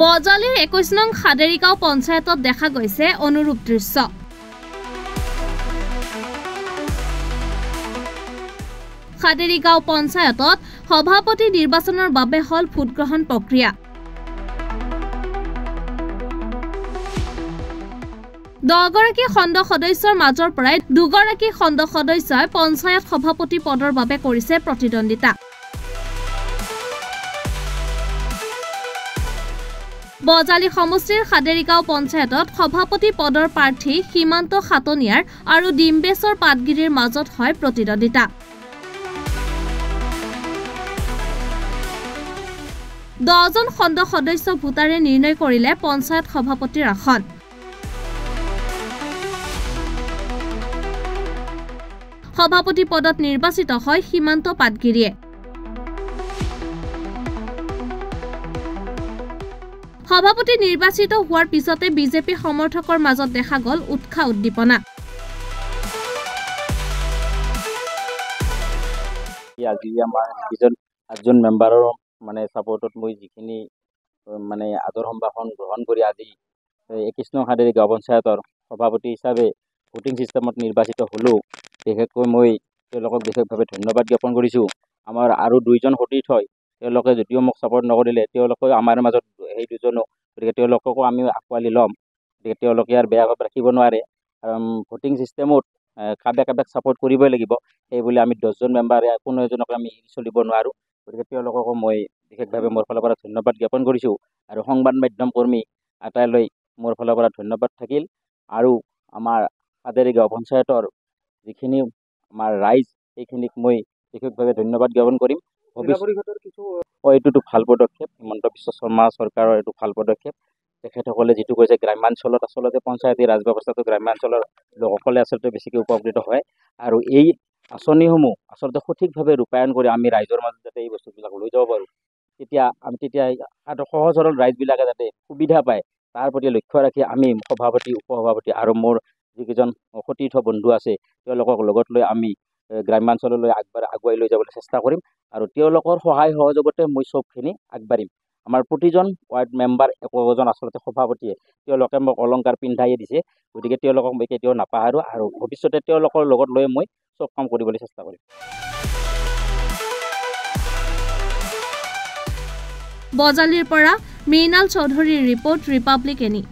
বজালিৰ 21 নং খাদেৰিগাঁও পঞ্চায়তত দেখা গৈছে অনুৰূপ দৃশ্য। খাদেৰিগাঁও পঞ্চায়তত সভাপতি নিৰ্বাচনৰ বাবে হল ভোটগ্ৰহণ প্ৰক্ৰিয়া। 10 গৰাকী খণ্ড সদস্যৰ মাজৰ পৰাই 2 গৰাকী খণ্ড সদস্যই পঞ্চায়ত সভাপতি পদৰ বাবে কৰিছে প্ৰতিদ্বন্দিতা। বজালি সমষ্টিৰ খাদেৰিগাঁও পঞ্চায়তত সভাপতি পদৰ প্ৰাৰ্থী সীমান্ত খাটনিয়াৰ আৰু ডিম্বেশ্বৰ পাটগিৰিৰ মাজত হয় প্ৰতিদ্বন্দিতা। 10 জন খণ্ড সদস্য ভোটাৰে নিৰ্ণয় কৰিলে পঞ্চায়ত সভাপতিৰ আসন। সভাপতি পদত নিৰ্বাচিত হয় সীমান্ত পাটগিৰিয়ে। সভাপতি নিৰ্বাচিত হোৱাৰ পিছতে বিজেপি সমৰ্থকৰ মাজত দেখা গল উৎসাহ উদ্দীপনা। আজি আমাৰ 8জন মেম্বাৰৰ মানে সাপোৰ্টত মই যিখিনি মানে আদৰ সম্ভাষণ গ্ৰহণ কৰি আজি 21 নং খাদেৰিগাঁও পঞ্চায়তৰ সভাপতি হিচাপে ভোটিং সিস্টেমত নিৰ্বাচিত হলো। বিশেষকৈ মই তেওঁলোকক বিশেষভাৱে ধন্যবাদ জ্ঞাপন কৰিছোঁ। আমাৰ আৰু 2জন সতীৰ্থ হয়, তেওঁলোকে যদিও মোক ছাপোৰ্ট নকৰিলে তেওঁলোকেও আমাৰ মাজত সেই দুজনো, গতিকে তেওঁলোককো আমি আঁকোৱালি ল'ম। গতিকে তেওঁলোকে আৰু বেয়া ভাৱ ৰাখিব নোৱাৰে। ভোটিং ছিষ্টেমত কাবাক ছাপোৰ্ট কৰিবই লাগিব, সেইবুলি আমি 10জন মেম্বাৰে কোনো এজনক আমি চলিব নোৱাৰোঁ। গতিকে তেওঁলোককো মই বিশেষভাৱে মোৰ ফালৰ পৰা ধন্যবাদ জ্ঞাপন কৰিছোঁ। আৰু সংবাদ মাধ্যম কৰ্মী আটাইলৈ মোৰ ফালৰ পৰা ধন্যবাদ থাকিল। আৰু আমাৰ খাদেৰিগাঁও পঞ্চায়তৰ যিখিনি আমাৰ ৰাইজ, সেইখিনিক মই বিশেষভাৱে ধন্যবাদ জ্ঞাপন কৰিম। এইটোতো ভাল পদক্ষেপ, হিমন্ত বিশ্ব শৰ্মা চৰকাৰৰ এইটো ভাল পদক্ষেপ। তেখেতসকলে যিটো কৈছে গ্ৰাম্যাঞ্চলত আচলতে পঞ্চায়তী ৰাজ ব্যৱস্থাটো গ্ৰাম্যাঞ্চলৰ লোকসকলে আচলতে বেছিকৈ উপকৃত হয়। আৰু এই আঁচনিসমূহ আচলতে সঠিকভাৱে ৰূপায়ণ কৰি আমি ৰাইজৰ মাজত যাতে এই বস্তুবিলাক লৈ যাব পাৰোঁ, তেতিয়া সহজ সৰল ৰাইজবিলাকে যাতে সুবিধা পায়, তাৰ প্ৰতি লক্ষ্য ৰাখি আমি সভাপতি, উপসভাপতি আৰু মোৰ যিকেইজন সতীৰ্থ বন্ধু আছে তেওঁলোকক লগত লৈ আমি গ্ৰাম্যাঞ্চললৈ আগুৱাই লৈ যাবলৈ চেষ্টা কৰিম। আৰু তেওঁলোকৰ সহায় সহযোগতে মই চবখিনি আগবাঢ়িম। আমাৰ প্ৰতিজন ৱাৰ্ড মেম্বাৰ একোজন আচলতে সভাপতিয়ে তেওঁলোকে মোক অলংকাৰ পিন্ধাই দিছে। গতিকে তেওঁলোকক মই কেতিয়াও নাপাহৰোঁ আৰু ভৱিষ্যতে তেওঁলোকৰ লগত লৈ মই চব কাম কৰিবলৈ চেষ্টা কৰিম। বজালিৰ পৰা মৃণাল চৌধুৰীৰ ৰিপৰ্ট, ৰিপাব্লিক এনি।